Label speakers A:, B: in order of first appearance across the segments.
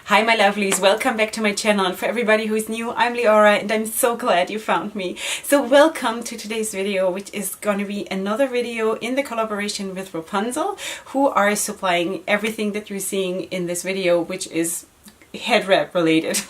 A: Hi my lovelies, welcome back to my channel, and for everybody who is new, I'm Leorah and I'm so glad you found me. So welcome to today's video, which is going to be another video in the collaboration with Wrapunzel, who are supplying everything that you're seeing in this video, which is head wrap related.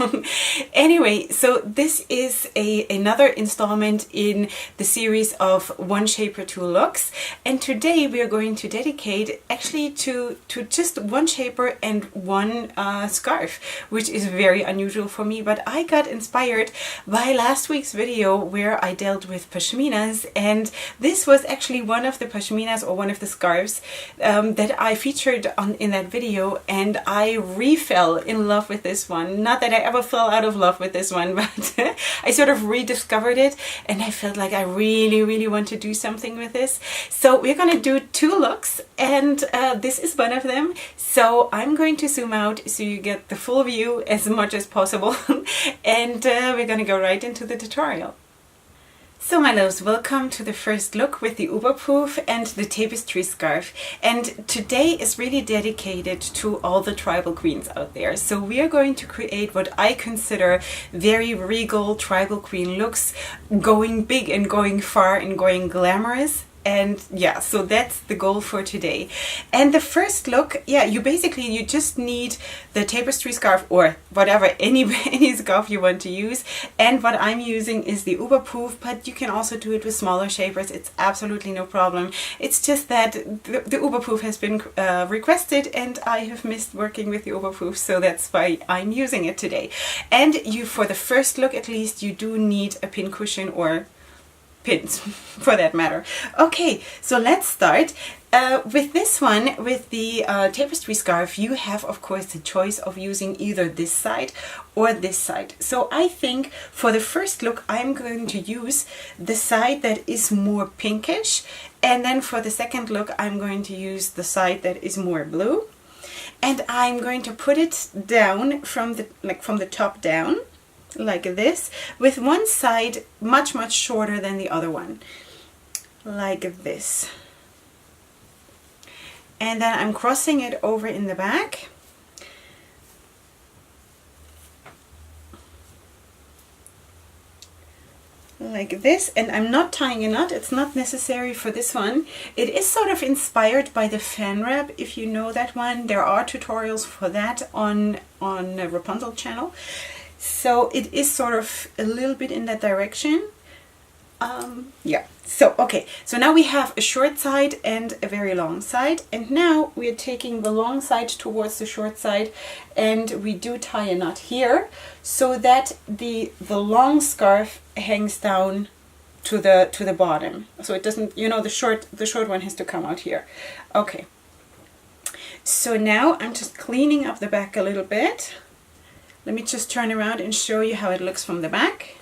A: Anyway, so this is another installment in the series of One Shaper, Two Looks, and today we are going to dedicate actually to just one shaper and one scarf, which is very unusual for me, but I got inspired by last week's video where I dealt with pashminas, and this was actually one of the pashminas or one of the scarves that I featured in that video, and I fell in love with this one. Not that I ever fell out of love with this one, but I sort of rediscovered it and I felt like I really want to do something with this. So we're going to do two looks, and this is one of them. So I'm going to zoom out so you get the full view as much as possible and we're going to go right into the tutorial. So my loves, welcome to the first look with the Uber Pouf and the Tapestry Scarf, and today is really dedicated to all the tribal queens out there. So we are going to create what I consider very regal tribal queen looks, going big and going far and going glamorous. And yeah, so that's the goal for today. And the first look, yeah, you just need the tapestry scarf or whatever, any scarf you want to use. And what I'm using is the Uber Pouf, but you can also do it with smaller shapers. It's absolutely no problem. It's just that the Uber Pouf has been requested and I have missed working with the Uber Pouf, so that's why I'm using it today. And for the first look at least, you do need a pin cushion or pins for that matter. Okay, so let's start with this one. With the tapestry scarf, you have of course the choice of using either this side or this side. So I think for the first look I'm going to use the side that is more pinkish, and then for the second look I'm going to use the side that is more blue, and I'm going to put it down from the top down like this, with one side much shorter than the other one, like this. And then I'm crossing it over in the back, like this, and I'm not tying a knot. It's not necessary for this one. It is sort of inspired by the fan wrap, if you know that one. There are tutorials for that on the Wrapunzel channel. So it is sort of a little bit in that direction. Yeah, so okay, so now we have a short side and a very long side, and now we are taking the long side towards the short side, and we do tie a knot here so that the long scarf hangs down to the bottom, so it doesn't, you know, the short one has to come out here. Okay, so now I'm just cleaning up the back a little bit. Let me just turn around and show you how it looks from the back.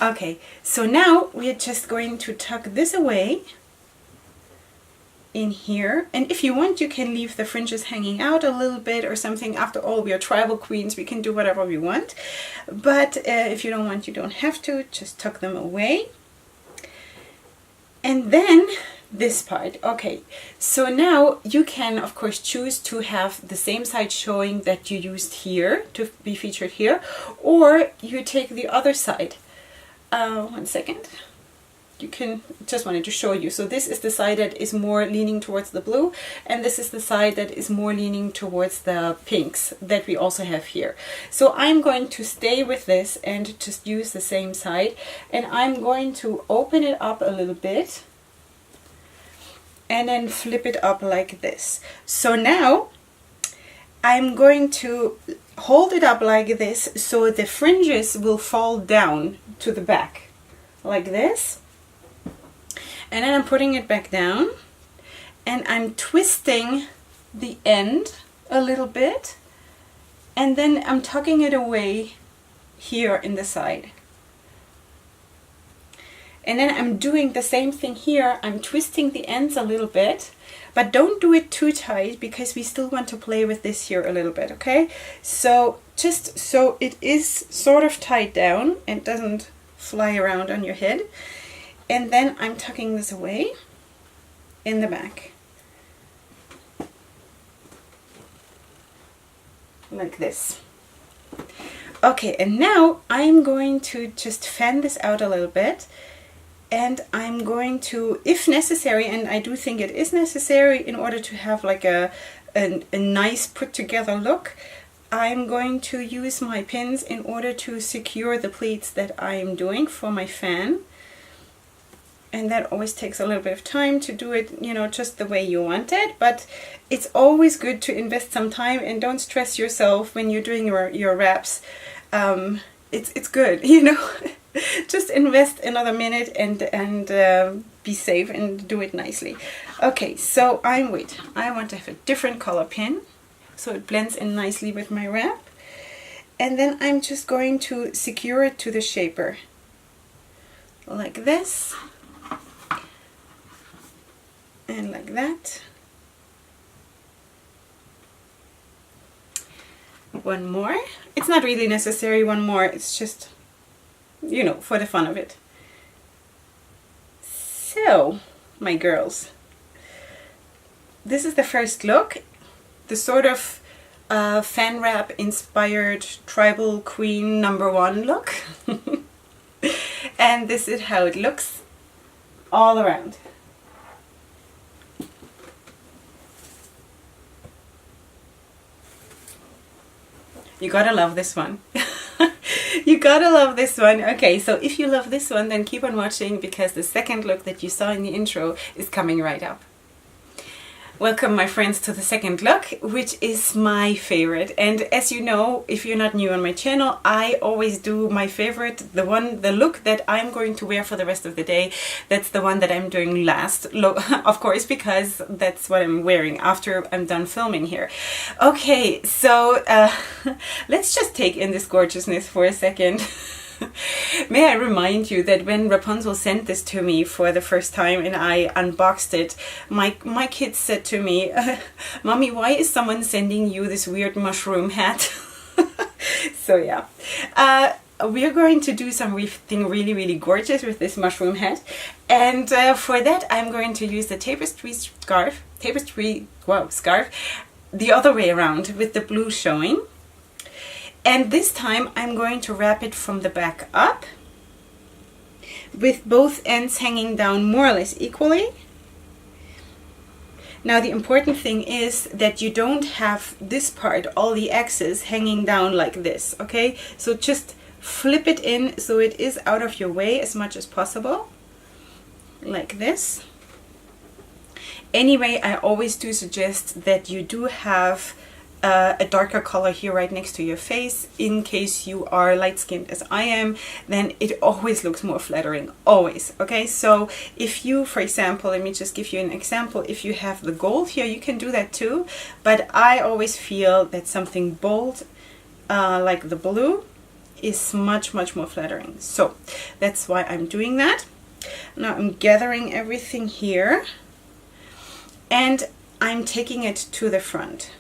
A: Okay, so now we are just going to tuck this away in here, and if you want you can leave the fringes hanging out a little bit or something. After all, we are tribal queens, we can do whatever we want, but if you don't want, you don't have to. Just tuck them away. And then this part. Okay, so now you can of course choose to have the same side showing that you used here to be featured here, or you take the other side. One second. You can, just wanted to show you. So this is the side that is more leaning towards the blue, and this is the side that is more leaning towards the pinks that we also have here. So I'm going to stay with this and just use the same side, and I'm going to open it up a little bit and then flip it up like this. So now I'm going to hold it up like this so the fringes will fall down to the back like this, and then I'm putting it back down and I'm twisting the end a little bit, and then I'm tucking it away here in the side. And then I'm doing the same thing here. I'm twisting the ends a little bit, but don't do it too tight because we still want to play with this here a little bit, okay? So just so it is sort of tied down and doesn't fly around on your head. And then I'm tucking this away in the back. like this. Okay, and now I'm going to just fan this out a little bit, and I'm going to, if necessary, and I do think it is necessary in order to have like a nice put together look, I'm going to use my pins in order to secure the pleats that I'm doing for my fan. And that always takes a little bit of time to do it, you know, just the way you want it. But it's always good to invest some time, and don't stress yourself when you're doing your wraps. It's good, you know. Just invest another minute and be safe and do it nicely. Okay, so I want to have a different color pin so it blends in nicely with my wrap. And then I'm just going to secure it to the shaper like this. And like that. One more. It's not really necessary one more, it's just, you know, for the fun of it. So, my girls, this is the first look, the sort of fan wrap inspired tribal queen #1 look. And this is how it looks all around. You gotta love this one. You gotta love this one. Okay, so if you love this one, then keep on watching, because the second look that you saw in the intro is coming right up. Welcome, my friends, to the second look, which is my favorite. And as you know, if you're not new on my channel, I always do my favorite, the look that I'm going to wear for the rest of the day. That's the one that I'm doing last, of course, because that's what I'm wearing after I'm done filming here. Okay, so let's just take in this gorgeousness for a second. May I remind you that when Wrapunzel sent this to me for the first time and I unboxed it, my kids said to me, "Mommy, why is someone sending you this weird mushroom hat?" So yeah, we're going to do something really, really gorgeous with this mushroom hat. And for that, I'm going to use the Tapestry Scarf, scarf, the other way around with the blue showing. And this time I'm going to wrap it from the back up, with both ends hanging down more or less equally. Now the important thing is that you don't have this part, all the X's, hanging down like this, okay? So just flip it in so it is out of your way as much as possible, like this. Anyway, I always do suggest that you do have a darker color here right next to your face. In case you are light-skinned as I am, then it always looks more flattering, always. Okay, so if you, for example, let me just give you an example. If you have the gold here, you can do that too, but I always feel that something bold like the blue is much more flattering. So that's why I'm doing that. Now I'm gathering everything here and I'm taking it to the front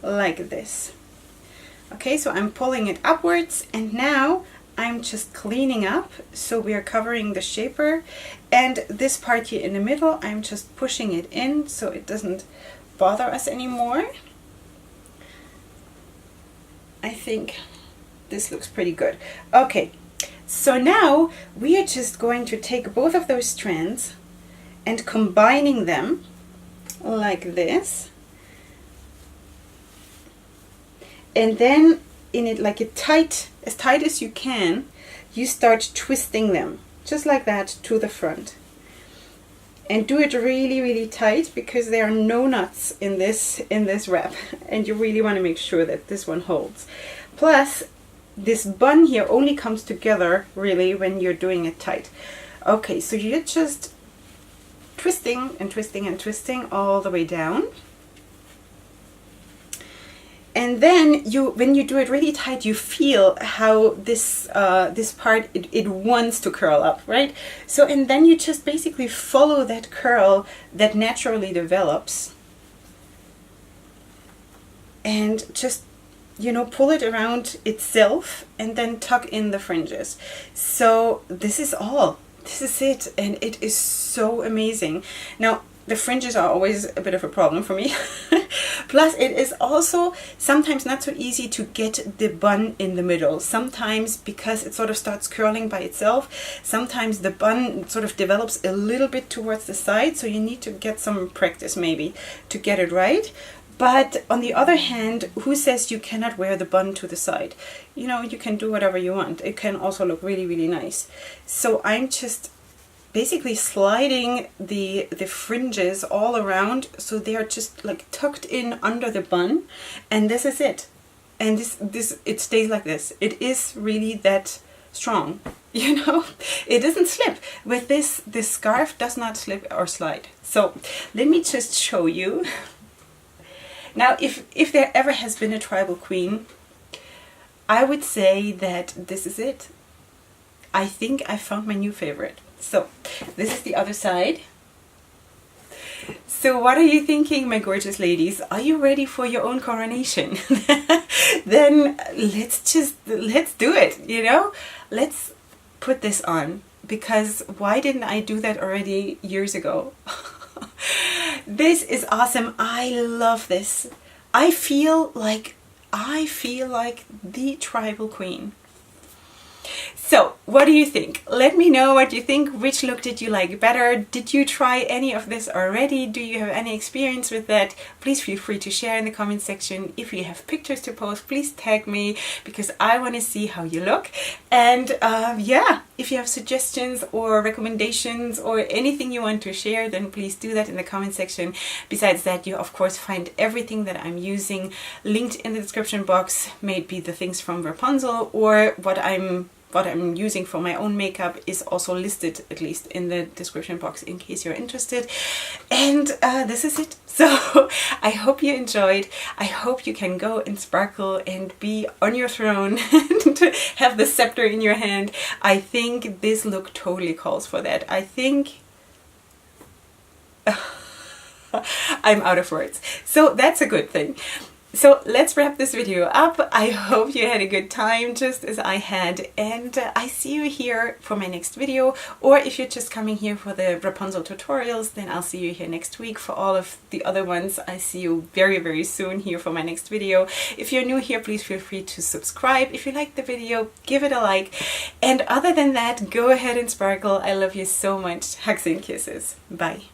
A: like this. Okay, so I'm pulling it upwards, and now I'm just cleaning up, so we are covering the shaper, and this part here in the middle I'm just pushing it in so it doesn't bother us anymore. I think this looks pretty good. Okay, so now we are just going to take both of those strands and combining them like this. And then in it, like as tight as you can, you start twisting them just like that to the front. And do it really tight, because there are no nuts in this wrap, and you really want to make sure that this one holds. Plus, this bun here only comes together really when you're doing it tight. Okay, so you're just twisting and twisting and twisting all the way down. And then when you do it really tight, you feel how this this part, it wants to curl up, right? So, and then you just basically follow that curl that naturally develops, and just, you know, pull it around itself and then tuck in the fringes. So this is it, and it is so amazing. Now, the fringes are always a bit of a problem for me, Plus, it is also sometimes not so easy to get the bun in the middle. Sometimes, because it sort of starts curling by itself, sometimes the bun sort of develops a little bit towards the side, so you need to get some practice maybe to get it right. But on the other hand, who says you cannot wear the bun to the side? You know, you can do whatever you want. It can also look really, really nice. So I'm just basically sliding the fringes all around, so they are just like tucked in under the bun, and this is it. And this it stays like this. It is really that strong, you know. It doesn't slip. With this scarf does not slip or slide. So let me just show you. Now, if there ever has been a tribal queen, I would say that this is it. I think I found my new favorite. So this is the other side. So what are you thinking, my gorgeous ladies? Are you ready for your own coronation? Then let's do it, you know? Let's put this on, because why didn't I do that already years ago? This is awesome. I love this. I feel like the tribal queen. So, what do you think? Let me know what you think. Which look did you like better? Did you try any of this already? Do you have any experience with that? Please feel free to share in the comment section. If you have pictures to post, please tag me, because I want to see how you look. And yeah, if you have suggestions or recommendations or anything you want to share, then please do that in the comment section. Besides that, you of course find everything that I'm using linked in the description box. Maybe the things from Wrapunzel, or what I'm using for my own makeup is also listed, at least in the description box, in case you're interested. And this is it. So I hope you enjoyed. I hope you can go and sparkle and be on your throne and have the scepter in your hand. I think this look totally calls for that. I think I'm out of words. So that's a good thing. So let's wrap this video up. I hope you had a good time, just as I had, and I see you here for my next video. Or if you're just coming here for the Wrapunzel tutorials, then I'll see you here next week. For all of the other ones, I see you very, very soon here for my next video. If you're new here, please feel free to subscribe. If you liked the video, give it a like. And other than that, go ahead and sparkle. I love you so much. Hugs and kisses. Bye.